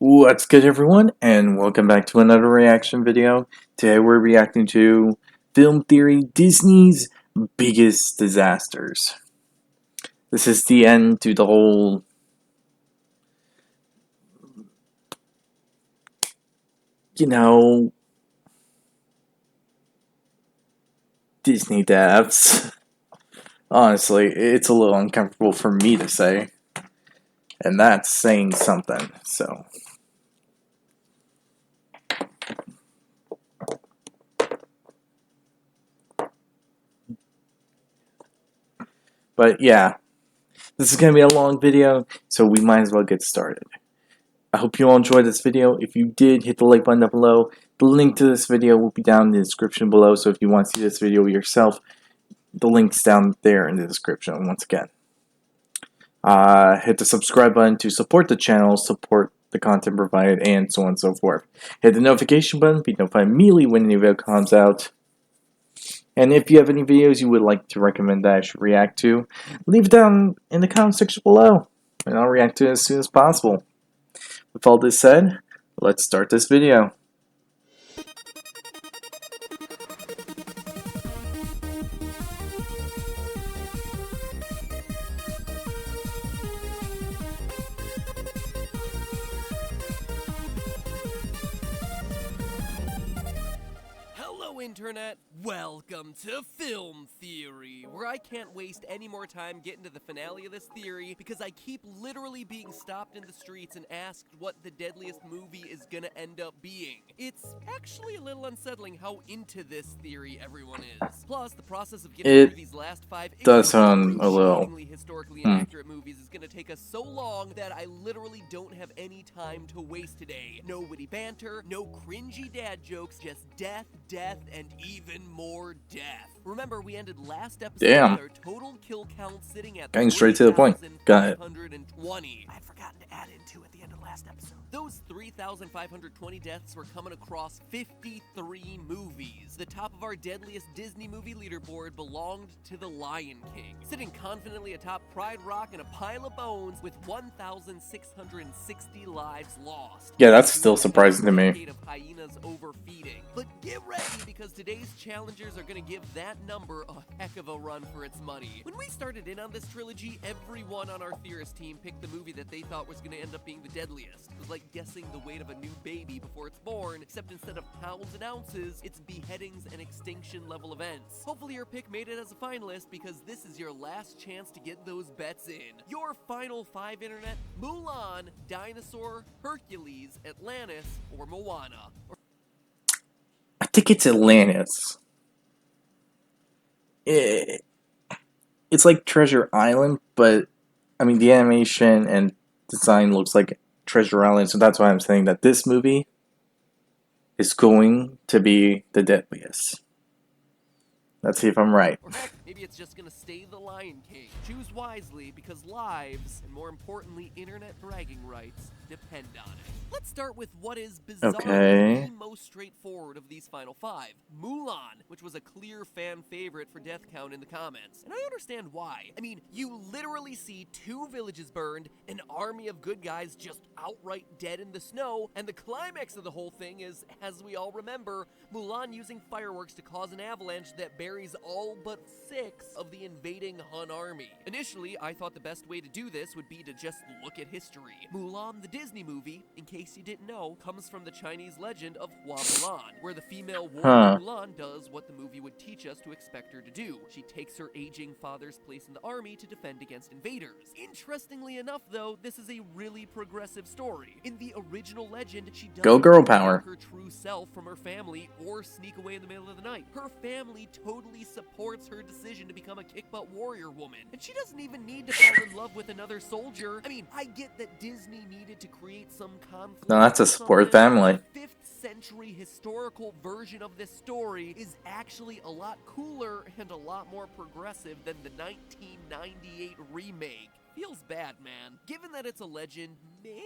What's good, everyone, and welcome back to another reaction video. Today we're reacting to Film Theory Disney's Biggest Disasters. This is the end to the whole Disney deaths. Honestly, it's a little uncomfortable for me to say, and that's saying something, so. But yeah, this is going to be a long video, so we might as well get started. I hope you all enjoyed this video. If you did, hit the like button down below. The link to this video will be down in the description below, so if you want to see this video yourself, the link's down there in the description once again. Hit the subscribe button to support the channel, support the content provided, and so on and so forth. Hit the notification button, be notified immediately when a new video comes out. And if you have any videos you would like to recommend that I should react to, leave it down in the comment section below, and I'll react to it as soon as possible. With all this said, let's start this video. Hello, Internet! Welcome to Film Theory, where I can't waste any more time getting to the finale of this theory because I keep literally being stopped in the streets and asked what the deadliest movie is gonna end up being. It's actually a little unsettling how into this theory everyone is. Plus, the process of getting through these last 5 does sound a little historically inaccurate movies is gonna take us so long that I literally don't have any time to waste today. No witty banter, no cringy dad jokes, just death, and even more death. Remember, we ended last episode with our total kill count sitting at getting straight to the point. Got it. 520. I had forgotten to add in 2 at the end of last episode. Those 3,520 deaths were coming across 53 movies. The top of our deadliest Disney movie leaderboard belonged to The Lion King, sitting confidently atop Pride Rock in a pile of bones with 1,660 lives lost. Yeah, that's still surprising to me. Of hyenas overfeeding. But get ready, because today's challengers are going to give that number a heck of a run for its money. When we started in on this trilogy, everyone on our theorist team picked the movie that they thought was going to end up being the deadliest. It was like guessing the weight of a new baby before it's born, except instead of pounds and ounces, it's beheadings and extinction level events. Hopefully your pick made it as a finalist, because this is your last chance to get those bets in. Your final 5, Internet: Mulan, Dinosaur, Hercules, Atlantis, or Moana. I think it's Atlantis. It's like Treasure Island, but I mean the animation and design looks like Treasure Island, so that's why I'm saying that this movie is going to be the deadliest. Let's see if I'm right. Or heck, maybe it's just gonna stay The Lion King. Choose wisely, because lives, and more importantly, internet bragging rights, depend on it. Let's start with what is bizarrely the most straightforward of these final 5. Mulan, which was a clear fan favorite for death count in the comments. And I understand why. I mean, you literally see 2 villages burned, an army of good guys just outright dead in the snow, and the climax of the whole thing is, as we all remember, Mulan using fireworks to cause an avalanche that buries all but 6 of the invading Hun army. Initially, I thought the best way to do this would be to just look at history. Mulan, the Disney movie, in case you didn't know, comes from the Chinese legend of Hua Mulan, where the female warrior Mulan does what the movie would teach us to expect her to do. She takes her aging father's place in the army to defend against invaders. Interestingly enough, though, this is a really progressive story. In the original legend, she doesn't go girl power her true self from her family or sneak away in the middle of the night. Her family totally supports her decision to become a kick-butt warrior woman, and she doesn't even need to fall in love with another soldier. I mean, I get that Disney needed to create some conflict. No, that's a support family. The 5th century historical version of this story is actually a lot cooler and a lot more progressive than the 1998 remake. Feels bad, man. Given that it's a legend, maybe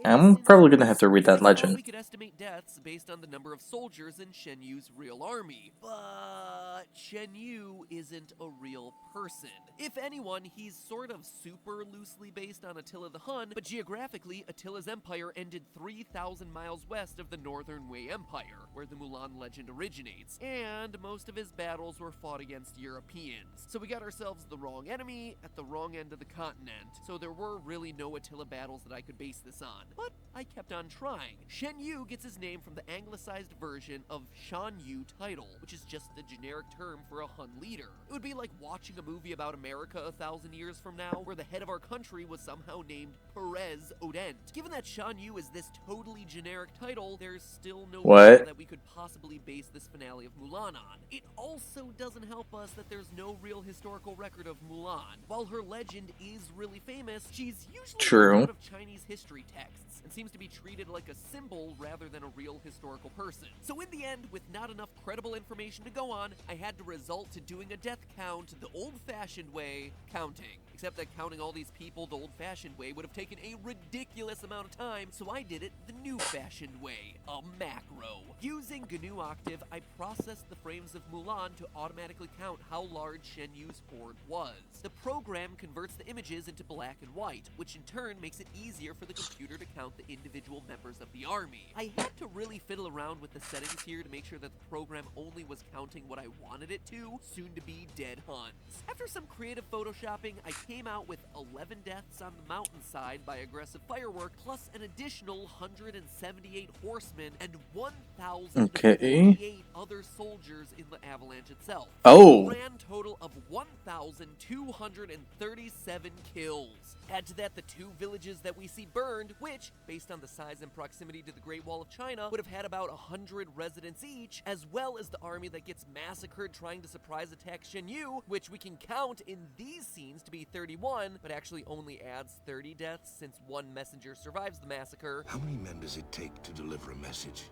I'm probably gonna have to read that legend. we could estimate deaths based on the number of soldiers in Shen Yu's real army. But Shen Yu isn't a real person. If anyone, he's sort of super loosely based on Attila the Hun, but geographically, Attila's empire ended 3,000 miles west of the Northern Wei Empire, where the Mulan legend originates, and most of his battles were fought against Europeans. So we got ourselves the wrong enemy at the wrong end of the continent, so there were really no Attila battles that I could base this on. But I kept on trying. Shen Yu gets his name from the anglicized version of Shan Yu title, which is just the generic term for a Hun leader. It would be like watching a movie about America 1,000 years from now, where the head of our country was somehow named Perez Odent. Given that Shan Yu is this totally generic title, there's still no way that we could possibly base this finale of Mulan on. It also doesn't help us that there's no real historical record of Mulan. While her legend is really famous, she's usually out of Chinese history texts, and seems to be treated like a symbol rather than a real historical person. So in the end, with not enough credible information to go on, I had to resort to doing a death count the old-fashioned way, counting. Except that counting all these people the old-fashioned way would have taken a ridiculous amount of time, so I did it the new-fashioned way, a macro. Using GNU Octave, I processed the frames of Mulan to automatically count how large Shen Yu's horde was. The program converts the images into black and white, which in turn makes it easier for the computer to count the individual members of the army. I had to really fiddle around with the settings here to make sure that the program only was counting what I wanted it to, soon to be dead Huns. After some creative photoshopping, I came out with 11 deaths on the mountainside by aggressive firework, plus an additional 178 horsemen and 1,048 other soldiers in the avalanche itself. A grand total of 1,237 kills. Add to that the 2 villages that we see burned, which, based on the size and proximity to the Great Wall of China, would have had about 100 residents each, as well as the army that gets massacred trying to surprise attack Shen Yu, which we can count in these scenes to be 31, but actually only adds 30 deaths since 1 messenger survives the massacre. How many men does it take to deliver a message?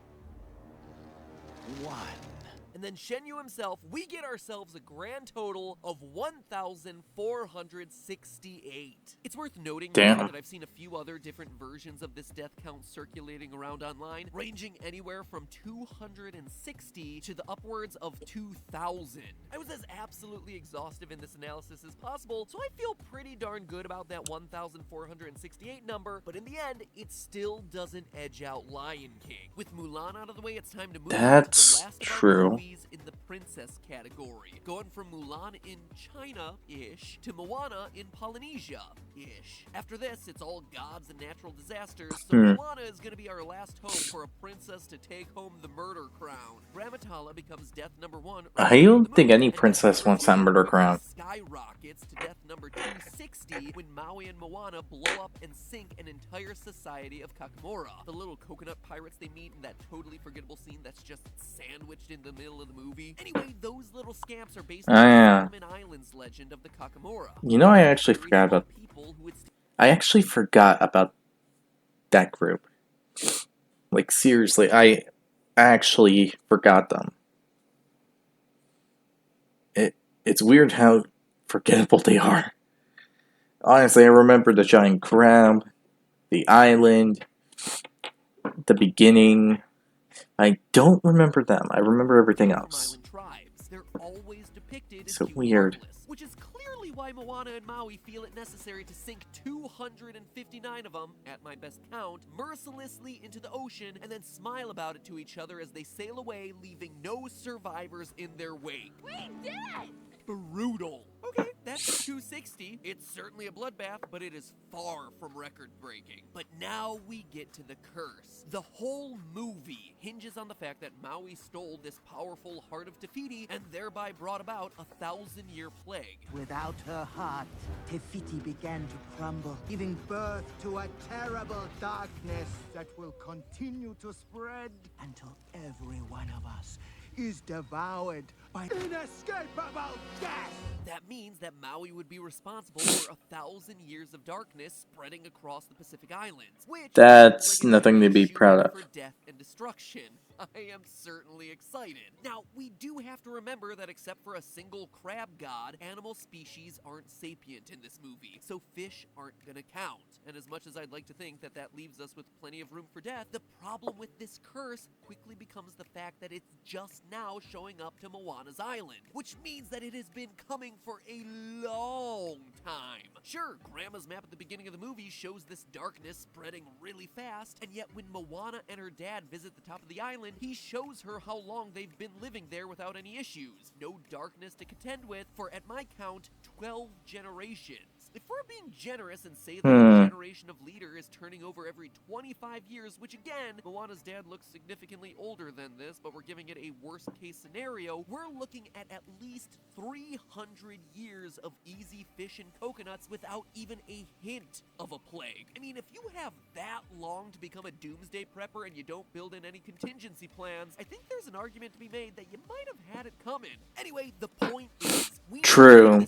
1. And then Shen Yu himself, we get ourselves a grand total of 1,468. It's worth noting that I've seen a few other different versions of this death count circulating around online, ranging anywhere from 260 to the upwards of 2,000. I was as absolutely exhaustive in this analysis as possible, so I feel pretty darn good about that 1,468 number, but in the end, it still doesn't edge out Lion King. With Mulan out of the way, it's time to move on to the last of our movies in the princess category, going from Mulan in China-ish to Moana in Polynesia-ish. After this, it's all gods and natural disasters, so Moana is going to be our last hope for a princess to take home the murder crown. Ramatala becomes death number 1. I don't think any princess wants that murder crown. Skyrockets to death number 260 when Maui and Moana blow up and sink an entire society of Kakamora. The little coconut pirates they meet in that totally forgettable scene that's just sandwiched in the middle of the movie. Anyway, those little scamps are based on the Solomon Islands legend of the Kakamora. You know, I actually forgot about that group. Like, seriously, I actually forgot them. It's weird how forgettable they are. Honestly, I remember the giant crab, the island, the beginning. I don't remember them. I remember everything else. They're always depicted as so weird. Which is clearly why Moana and Maui feel it necessary to sink 259 of them, at my best count, mercilessly into the ocean and then smile about it to each other as they sail away, leaving no survivors in their wake. We did it! Brutal. Okay, that's 260. It's certainly a bloodbath, but it is far from record-breaking. But now we get to the curse. The whole movie hinges on the fact that Maui stole this powerful heart of Te Fiti and thereby brought about a 1,000-year plague. Without her heart, Te Fiti began to crumble, giving birth to a terrible darkness that will continue to spread until every one of us is devoured by inescapable death. That means that Maui would be responsible for 1,000 years of darkness spreading across the Pacific Islands, which that's nothing to be proud of. For death and destruction. I am certainly excited. Now, we do have to remember that except for a single crab god, animal species aren't sapient in this movie, so fish aren't gonna count. And as much as I'd like to think that that leaves us with plenty of room for death, the problem with this curse quickly becomes the fact that it's just now showing up to Moana's island, which means that it has been coming for a long time. Sure, Grandma's map at the beginning of the movie shows this darkness spreading really fast, and yet when Moana and her dad visit the top of the island, he shows her how long they've been living there without any issues. No darkness to contend with for, at my count, 12 generations. If we're being generous and say that a generation of leader is turning over every 25 years, which again, Moana's dad looks significantly older than this, but we're giving it a worst case scenario, we're looking at least 300 years of easy fish and coconuts without even a hint of a plague. I mean, if you have that long to become a doomsday prepper and you don't build in any contingency plans, I think there's an argument to be made that you might have had it coming. Anyway, the point is, True.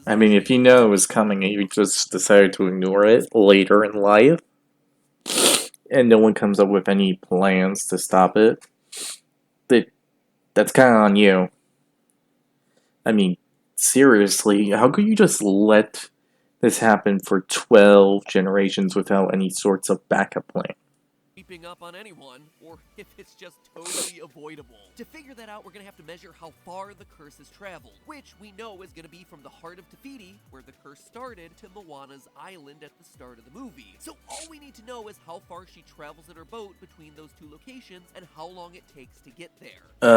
I mean, if you know it was coming and you just decided to ignore it later in life, and no one comes up with any plans to stop it, that's kind of on you. I mean, seriously, how could you just let this happen for 12 generations without any sorts of backup plan? Creeping up on anyone, or if it's just totally avoidable. To figure that out, we're going to have to measure how far the curse has traveled, which we know is going to be from the heart of Te Fiti, where the curse started, to Moana's island at the start of the movie. So all we need to know is how far she travels in her boat between those two locations and how long it takes to get there. We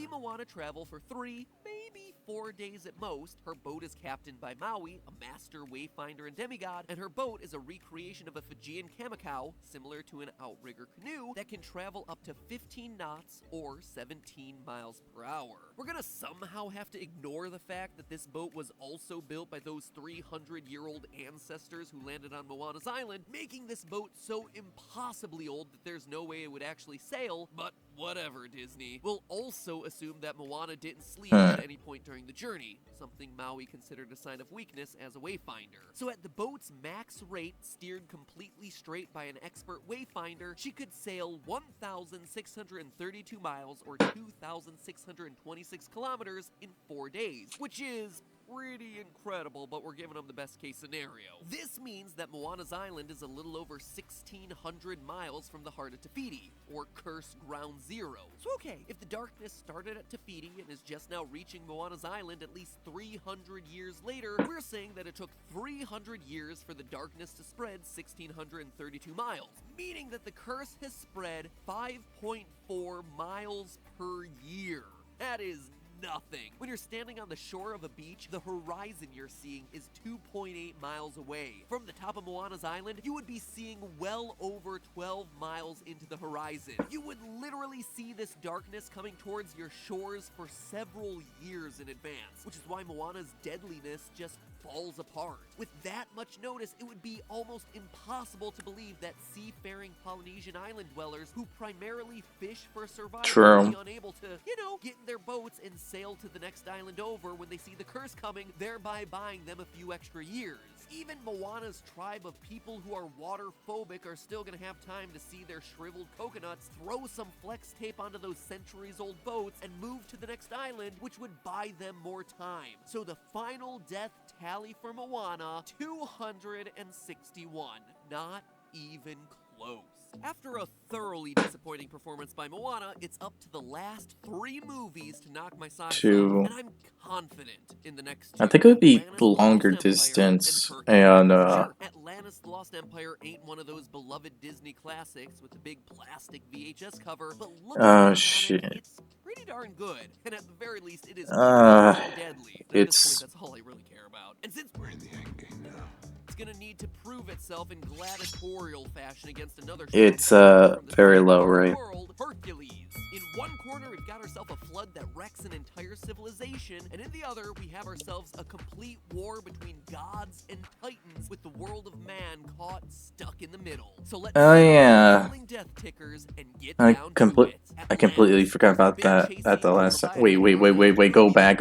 see Moana travel for 3, maybe 4 days at most. Her boat is captained by Maui, a master wayfinder and demigod, and her boat is a recreation of a Fijian kamikau, similar to an outrigger canoe, that can travel up to 15 knots or 17 miles per hour. We're gonna somehow have to ignore the fact that this boat was also built by those 300-year-old ancestors who landed on Moana's island, making this boat so impossibly old that there's no way it would actually sail, but whatever, Disney. We'll also assume that Moana didn't sleep at any point during the journey, something Maui considered a sign of weakness as a wayfinder. So at the boat's max rate, steered completely straight by an expert wayfinder, she could sail 1,632 miles or 2,626 kilometers in 4 days, which is pretty incredible, but we're giving them the best case scenario. This means that Moana's island is a little over 1,600 miles from the heart of Te Fiti, or Curse Ground Zero. So okay, if the darkness started at Te Fiti and is just now reaching Moana's island at least 300 years later, we're saying that it took 300 years for the darkness to spread 1,632 miles, meaning that the curse has spread 5.4 miles per year. That is nothing. When you're standing on the shore of a beach, the horizon you're seeing is 2.8 miles away. From the top of Moana's island, you would be seeing well over 12 miles into the horizon. You would literally see this darkness coming towards your shores for several years in advance, which is why Moana's deadliness just falls apart. With that much notice, it would be almost impossible to believe that seafaring Polynesian island dwellers who primarily fish for survival would be unable to, get in their boats and sail to the next island over when they see the curse coming, thereby buying them a few extra years. Even Moana's tribe of people who are water phobic are still going to have time to see their shriveled coconuts, throw some flex tape onto those centuries-old boats, and move to the next island, which would buy them more time. So the final death tally for Moana, 261. Not even close. After a thoroughly disappointing performance by Moana, it's up to the last 3 movies to knock my socks off, and I'm confident in the next 2. I think it would be Atlantis, longer Lost Empire, distance, and and sure, Atlantis the Lost Empire ain't one of those beloved Disney classics with the big plastic VHS cover, but look it's pretty darn good, and at the very least, it is deadly. And at this point, that's all I really care about. And since we're in the end game now, it's gonna need to prove itself in gladiatorial fashion against another. It's very low, right? World, Hercules. In one corner, we've got ourselves a flood that wrecks an entire civilization, and in the other, we have ourselves a complete war between gods and titans, with the world of man caught stuck in the middle. So let's death tickers and get down to it. I completely forgot about that at the last. Wait! Go back.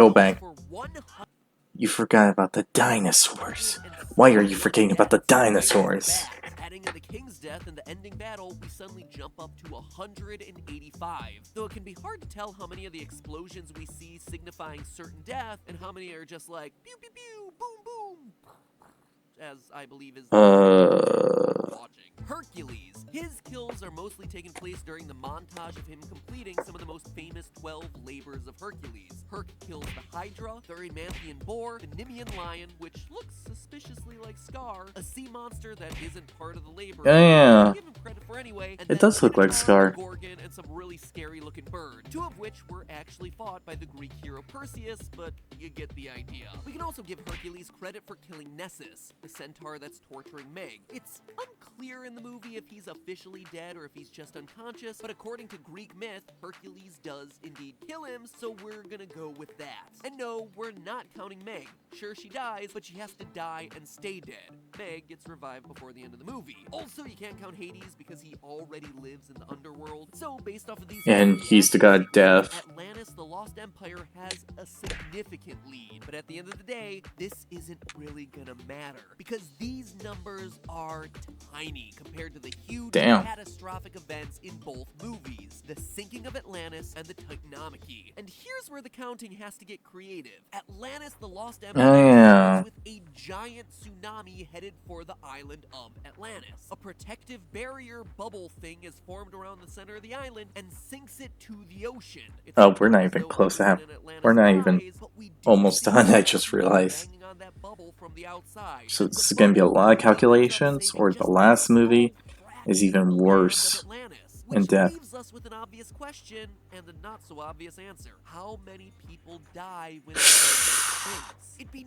You forgot about the dinosaurs. Why are you forgetting about the dinosaurs? Adding in the King's death in the ending battle, we suddenly jump up to 185. Though it can be hard to tell how many of the explosions we see signifying certain death and how many are just like pew pew pew, boom boom, as I believe is watching. Hercules. His kills are mostly taking place during the montage of him completing some of the most famous 12 labors of Hercules. Herc kills the Hydra, the Erymanthian boar, the Nemean lion, which looks suspiciously like Scar, a sea monster that isn't part of the labor. Yeah. Give him credit for anyway, and It does look like Minotaur, Scar. a Gorgon, and some really scary looking bird, two of which were actually fought by the Greek hero Perseus, but you get the idea. We can also give Hercules credit for killing Nessus, the centaur that's torturing Meg. It's unclear in the movie if he's officially dead or if he's just unconscious, but according to Greek myth, Hercules does indeed kill him, so we're gonna go with that. And no, we're not counting Meg. Sure, she dies, but she has to die and stay dead. Meg gets revived before the end of the movie. Also, you can't count Hades because he already lives in the underworld. So, based off of these, And he's the god Death. Atlantis, the Lost Empire, has a significant lead. But at the end of the day, this isn't really gonna matter because these numbers are tiny compared to the huge catastrophic events in both movies, the sinking of Atlantis and the TITANOMACHY. And here's where the counting has to get creative. Atlantis, the Lost Empire, starts with a giant tsunami headed for the island of Atlantis. A protective barrier bubble thing is formed around the center of the island and sinks it to the ocean. Oh, we're not even close to half. We're not even almost done, I just realized. So this is gonna be a lot of calculations, or the last movie is even worse in depth. Leaves us with an obvious question and a not so obvious answer. How many people die when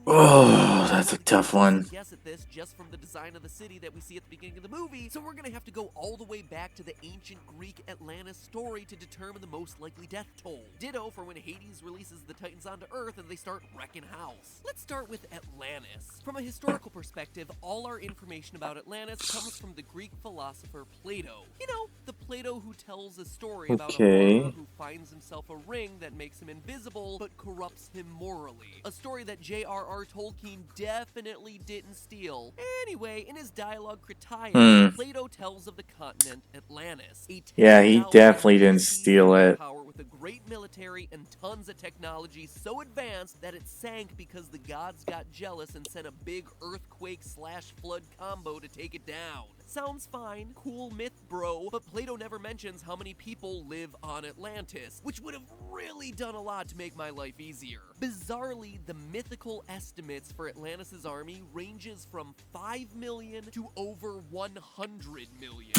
Oh, that's a tough one. Guess at this just from the design of the city that we see at the beginning of the movie, so we're gonna have to go all the way back to the ancient Greek Atlantis story to determine the most likely death toll. Ditto for when Hades releases the Titans onto Earth and they start wrecking house. Let's start with Atlantis. From a historical perspective, all our information about Atlantis comes from the Greek philosopher Plato. You know, the Plato who tells a story about a farmer who finds himself a ring that makes him invisible but corrupts him morally. A story that J.R.R. Tolkien definitely didn't steal. Anyway, in his dialogue Critias, Plato tells of the continent Atlantis. Yeah, he definitely didn't steal it. Power with a great military and tons of technology so advanced that it sank because the gods got jealous and sent a big earthquake/flood combo to take it down. Sounds fine, cool myth, bro, but Plato never mentions how many people live on Atlantis, which would have really done a lot to make my life easier. Bizarrely, the mythical estimates for Atlantis' army ranges from 5 million to over 100 million.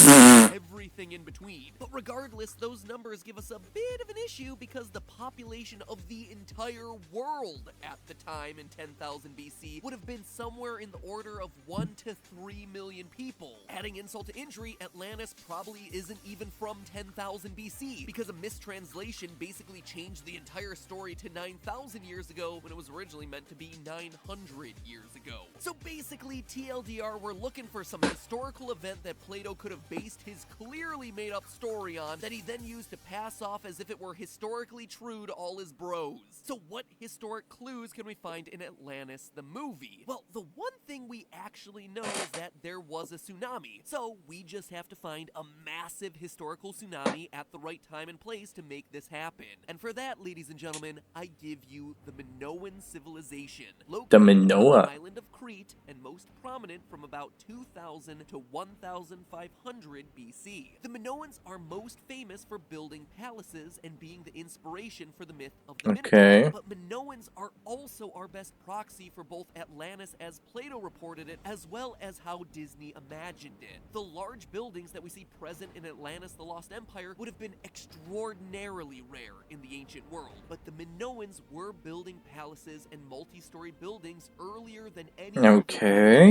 Everything in between. But regardless, those numbers give us a bit of an issue because the population of the entire world at the time in 10,000 BC would have been somewhere in the order of 1 to 3 million people. Adding insult to injury, Atlantis probably isn't even from 10,000 BC, because a mistranslation basically changed the entire story to 9,000 years ago when it was originally meant to be 900 years ago. So basically, TLDR, we're looking for some historical event that Plato could have based his clearly made-up story on that he then used to pass off as if it were historically true to all his bros. So what historic clues can we find in Atlantis the movie? Well, the one thing we actually know is that there was a tsunami. So we just have to find a massive historical tsunami at the right time and place to make this happen. And for that, ladies and gentlemen, I give you the Minoan civilization. Located on the island of Crete and most prominent from about 2000 to 1500 BC. The Minoans are most famous for building palaces and being the inspiration for the myth of the Minotaur. But Minoans are also our best proxy for both Atlantis as Plato reported it, as well as how Disney imagined it. The large buildings that we see present in Atlantis, the Lost Empire, would have been extraordinarily rare in the ancient world, but the Minoans were building palaces and multi-story buildings earlier than any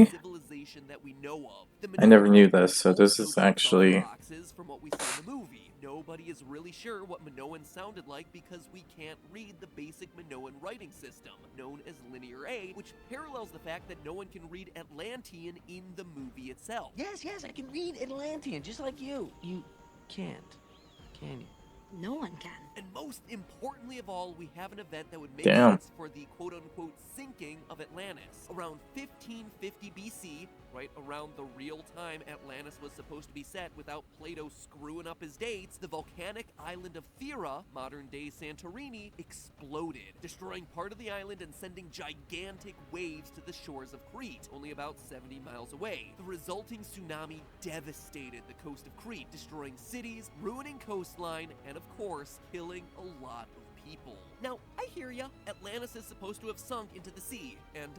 civilization that we know of. I never knew this, so this is actually... From what we see in the movie. Nobody is really sure what Minoan sounded like because we can't read the basic Minoan writing system, known as Linear A, which parallels the fact that no one can read Atlantean in the movie itself. Yes, I can read Atlantean, just like you. You can't, can you? No one can. And most importantly of all, we have an event that would make sense for the quote-unquote sinking of Atlantis. Around 1550 BC, right around the real time Atlantis was supposed to be set without Plato screwing up his dates, the volcanic island of Thera, modern-day Santorini, exploded, destroying part of the island and sending gigantic waves to the shores of Crete, only about 70 miles away. The resulting tsunami devastated the coast of Crete, destroying cities, ruining coastline, and of course, killing a lot of people. Now, I hear ya. Atlantis is supposed to have sunk into the sea, and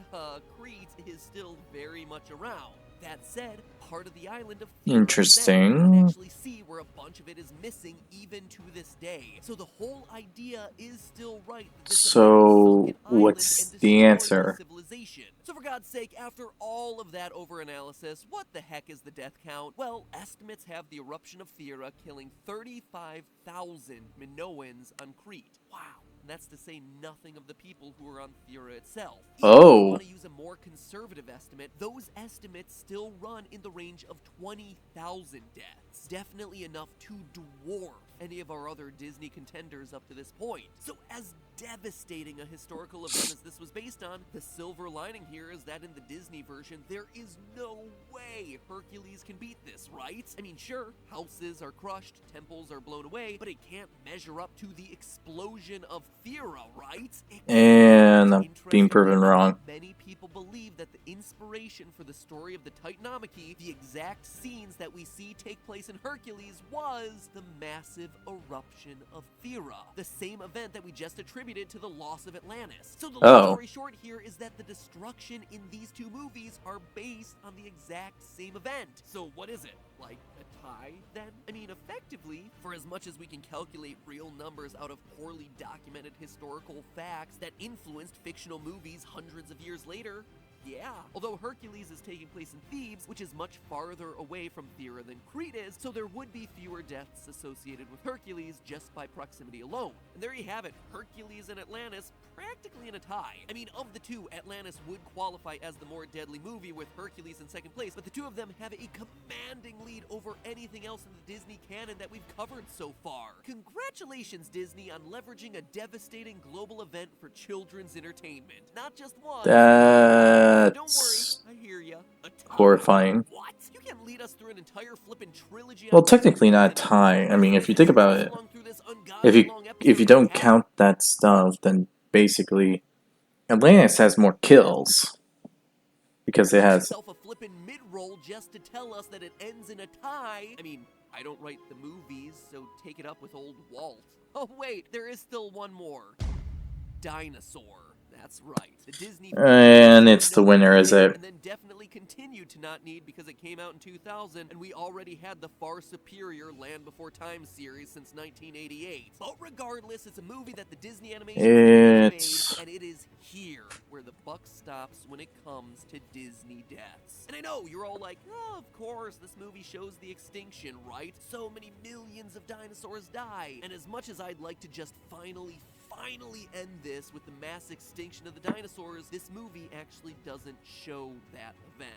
Crete is still very much around. That said, part of the island of Thera Interesting. you can actually see where a bunch of it is missing even to this day. So the whole idea is still right. That this So, American sunken what's island and the destroyed answer? Civilization. So for God's sake, after all of that overanalysis, what the heck is the death count? Well, estimates have the eruption of Thera killing 35,000 Minoans on Crete. Wow. That's to say nothing of the people who are on Thera itself. Even if you want to use a more conservative estimate, those estimates still run in the range of 20,000 deaths. Definitely enough to dwarf any of our other Disney contenders up to this point. So as devastating a historical event as this was based on, the silver lining here is that in the Disney version, there is no way Hercules can beat this, right? I mean, sure, houses are crushed, temples are blown away, but it can't measure up to the explosion of Thera, right? And I'm being proven wrong. Many people believe that the inspiration for the story of the TITANOMACHY, the exact scenes that we see take place in Hercules, was the massive eruption of Thera, the same event that we just attributed to the loss of Atlantis. So the long story short here is that the destruction in these two movies are based on the exact same event. So what is it? Like a tie, then? I mean, effectively, for as much as we can calculate real numbers out of poorly documented historical facts that influenced fictional movies hundreds of years later, yeah. Although Hercules is taking place in Thebes, which is much farther away from Thera than Crete is, so there would be fewer deaths associated with Hercules just by proximity alone. And there you have it, Hercules and Atlantis practically in a tie. I mean, of the two, Atlantis would qualify as the more deadly movie with Hercules in second place, but the two of them have a commanding lead over anything else in the Disney canon that we've covered so far. Congratulations, Disney, on leveraging a devastating global event for children's entertainment. Not just one. Don't worry, I hear ya. Horrifying. What? You can't lead us through an entire flippin' trilogy. Well, technically not a tie. I mean, if you think about it, if you don't count that stuff, then basically Atlantis has more kills because it has. A flippin' mid-roll just to tell us that it ends in a tie. I mean, I don't write the movies, so take it up with old Walt. Oh wait, there is still one more. Dinosaur. That's right. The Disney And it's the winner, is it? And then definitely continued to not need because it came out in 2000 and we already had the far superior Land Before Time series since 1988. But regardless, it's a movie that the Disney animation made, and it is here where the buck stops when it comes to Disney deaths. And I know you're all like, oh, of course, this movie shows the extinction, right? So many millions of dinosaurs die. And as much as I'd like to just finally end this with the mass extinction of the dinosaurs, this movie actually doesn't show that event.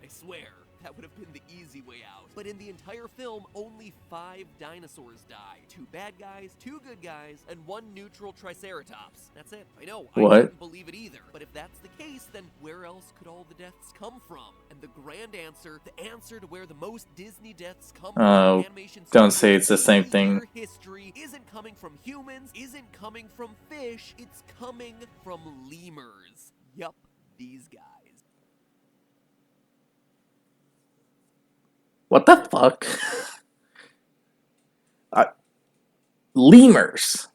I swear, that would have been the easy way out. But in the entire film, only 5 dinosaurs die. 2 bad guys, 2 good guys, and 1 neutral triceratops. That's it. I know, I didn't believe it either. But if that's the case, then where else could all the deaths come from? And the grand answer, the answer to where the most Disney deaths come from animation don't say it's the same thing. History isn't coming from humans, isn't coming from fish, it's coming from lemurs. Yup, these guys. What the fuck? Lemurs.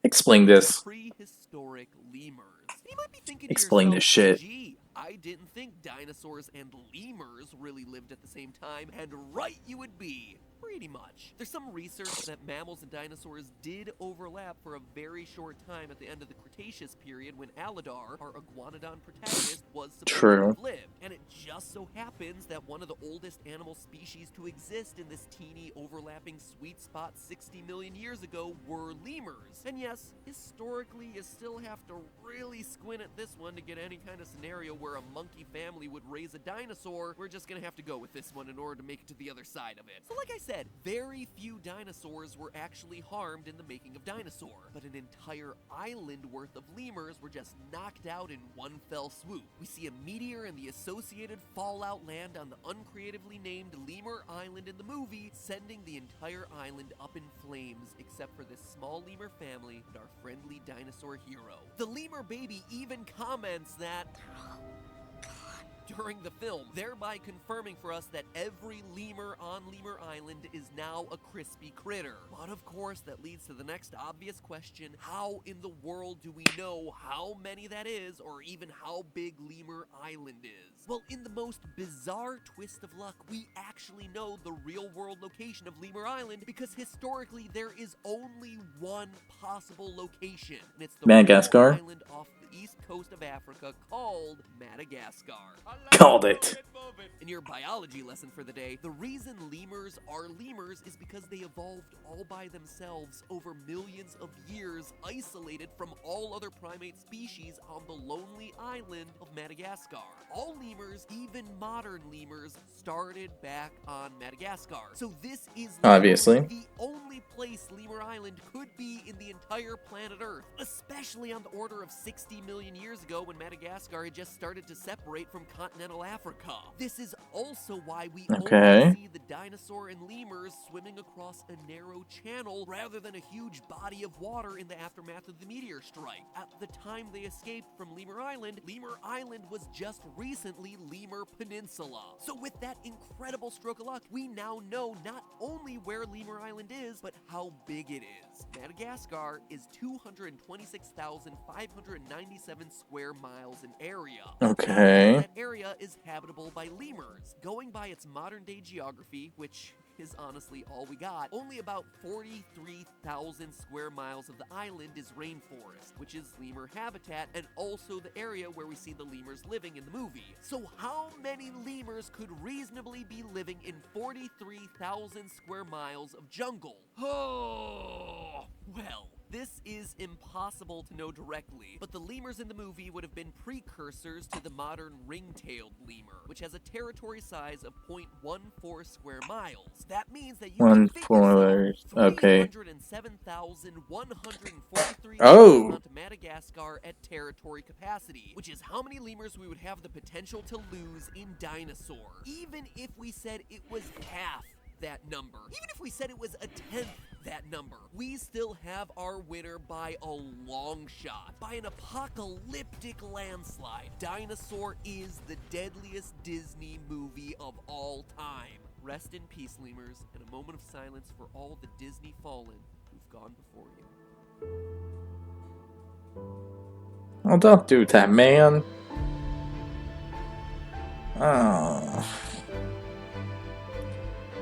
Explain this. Prehistoric lemurs. You might be thinking Explain this shit. Gee, I didn't think dinosaurs and lemurs really lived at the same time, and right you would be. Pretty much. There's some research that mammals and dinosaurs did overlap for a very short time at the end of the Cretaceous period when Aladar, our iguanodon protagonist, was supposed to have lived. And it just so happens that one of the oldest animal species to exist in this teeny overlapping sweet spot 60 million years ago were lemurs. And yes, historically you still have to really squint at this one to get any kind of scenario where a monkey family would raise a dinosaur. We're just gonna have to go with this one in order to make it to the other side of it. So like I said, said, very few dinosaurs were actually harmed in the making of Dinosaur, but an entire island worth of lemurs were just knocked out in one fell swoop. We see a meteor and the associated fallout land on the uncreatively named Lemur Island in the movie, sending the entire island up in flames except for this small lemur family and our friendly dinosaur hero. The lemur baby even comments that during the film, thereby confirming for us that every lemur on Lemur Island is now a crispy critter. But of course, that leads to the next obvious question: how in the world do we know how many that is, or even how big Lemur Island is? Well, in the most bizarre twist of luck, we actually know the real-world location of Lemur Island, because historically there is only one possible location, and it's the Madagascar? real island off the east coast of Africa called Madagascar. Called it. In your biology lesson for the day, the reason lemurs are lemurs is because they evolved all by themselves over millions of years, isolated from all other primate species on the lonely island of Madagascar. All lemurs, even modern lemurs, started back on Madagascar. So this is Obviously. the only place Lemur Island could be in the entire planet Earth, especially on the order of 60 million years ago when Madagascar had just started to separate from continental Africa. This is also why we only see the dinosaur and lemurs swimming across a narrow channel rather than a huge body of water in the aftermath of the meteor strike. At the time they escaped from Lemur Island was just recently Lemur Peninsula. So with that incredible stroke of luck, we now know not only where Lemur Island is, but how big it is. Madagascar is 226,597 square miles in area. Okay. That area is habitable by lemurs. Going by its modern-day geography, which is honestly all we got, only about 43,000 square miles of the island is rainforest, which is lemur habitat and also the area where we see the lemurs living in the movie. So how many lemurs could reasonably be living in 43,000 square miles of jungle? Oh, well, this is impossible to know directly, but the lemurs in the movie would have been precursors to the modern ring-tailed lemur, which has a territory size of 0.14 square miles. That means that you can figure 307,143 lemurs onto Madagascar at territory capacity, which is how many lemurs we would have the potential to lose in Dinosaur. Even if we said it was half that number, even if we said it was a tenth that number, we still have our winner by a long shot, by an apocalyptic landslide. Dinosaur is the deadliest Disney movie of all time. Rest in peace, lemurs, and a moment of silence for all the Disney fallen who've gone before you. Oh, don't do that, man. Oh.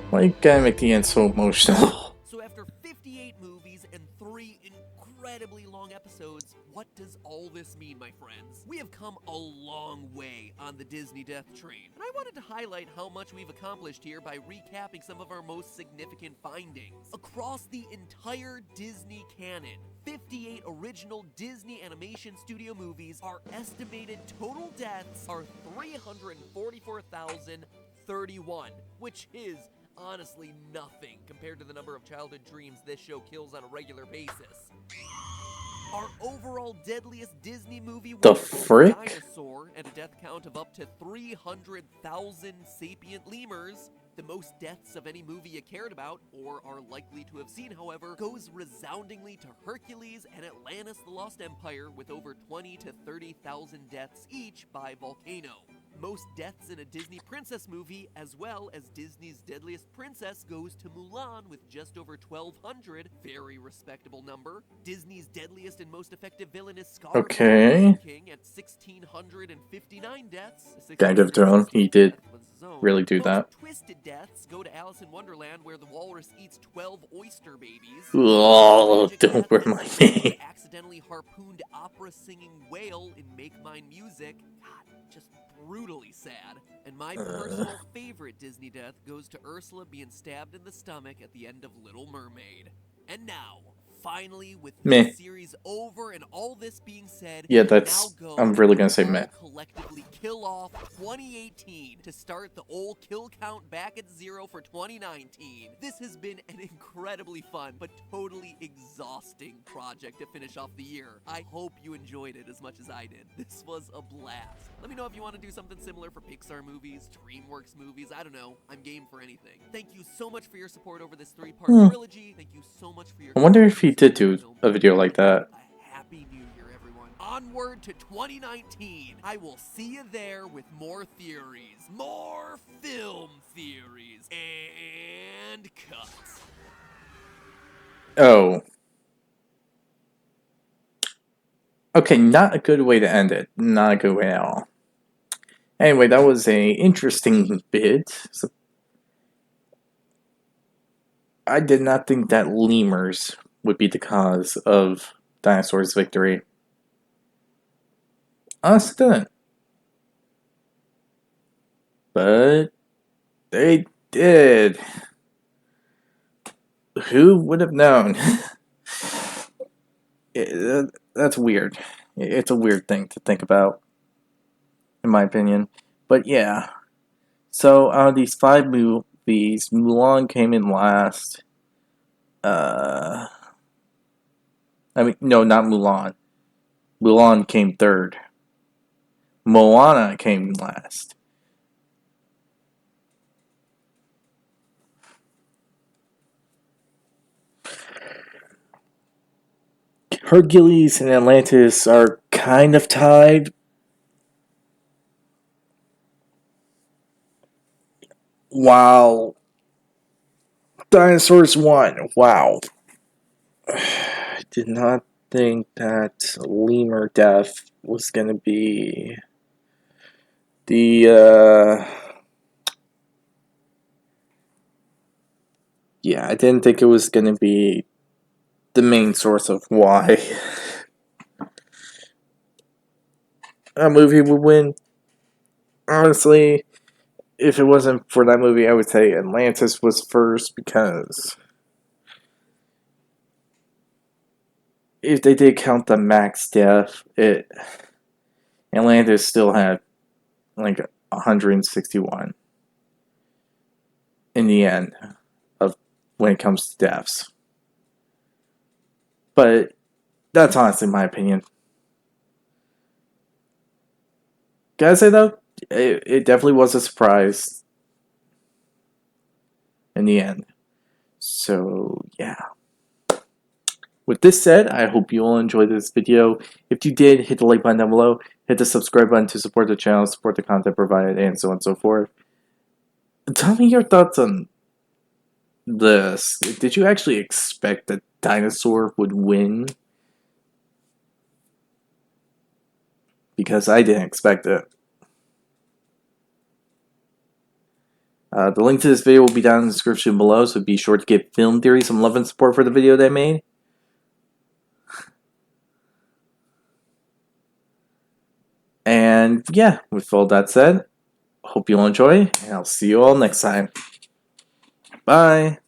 Why you gotta make the end so emotional? So after 58 movies and 3 incredibly long episodes, what does all this mean, my friends? We have come a long way on the Disney death train, and I wanted to highlight how much we've accomplished here by recapping some of our most significant findings. Across the entire Disney canon, 58 original Disney Animation Studio movies, our estimated total deaths are 344,031, which is honestly nothing compared to the number of childhood dreams this show kills on a regular basis. Our overall deadliest Disney movie The was frick? Dinosaur, at a death count of up to 300,000 sapient lemurs. The most deaths of any movie you cared about, or are likely to have seen, however, goes resoundingly to Hercules and Atlantis the Lost Empire, with over 20 to 30,000 deaths each by volcano. Most deaths in a Disney princess movie, as well as Disney's deadliest princess, goes to Mulan with just over 1,200, very respectable number. Disney's deadliest and most effective villain is Scar from The Lion King at 1,659 deaths. Game of Thrones, he did really do that. Most twisted deaths go to Alice in Wonderland, where the walrus eats 12 oyster babies. Oh, don't remind me. Accidentally harpooned opera-singing whale in Make Mine Music. God, just brutally sad. And my personal favorite Disney death goes to Ursula being stabbed in the stomach at the end of Little Mermaid. And now, Finally, with Meh. this series over and all this being said, Yeah, now that's. go I'm really gonna and say all meh. collectively kill off 2018 to start the old kill count back at 0 for 2019. This has been an incredibly fun but totally exhausting project to finish off the year. I hope you enjoyed it as much as I did. This was a blast. Let me know if you want to do something similar for Pixar movies, DreamWorks movies, I don't know. I'm game for anything. Thank you so much for your support over this 3-part trilogy. Thank you so much for your I wonder if he did continued do film a video like that. a happy new year, everyone. Onward to 2019. I will see you there with more theories, more film theories, and cuts. Oh. Okay, not a good way to end it. Not a good way at all. Anyway, that was a interesting bit. So I did not think that lemurs would be the cause of dinosaurs' victory. Honestly, didn't. But they did. Who would have known? That's weird. It's a weird thing to think about, in my opinion. But yeah. So out of these 5 movies, Mulan came in last. I mean, no, not Mulan. Mulan came third. Moana came last. Hercules and Atlantis are kind of tied. While Dinosaurs won. Wow. I did not think that lemur death was going to be the, yeah, I didn't think it was going to be the main source of why a movie would win. Honestly, if it wasn't for that movie, I would say Atlantis was first, because if they did count the max death, Atlantis still had like 161 in the end of when it comes to deaths. But that's honestly my opinion. Gotta say though, it definitely was a surprise in the end. So yeah. With this said, I hope you all enjoyed this video. If you did, hit the like button down below, hit the subscribe button to support the channel, support the content provided, and so on and so forth. Tell me your thoughts on this. Did you actually expect that Dinosaur would win? Because I didn't expect it. The link to this video will be down in the description below, so be sure to give Film Theory some love and support for the video they made. And yeah, with all that said, hope you'll enjoy, and I'll see you all next time. Bye!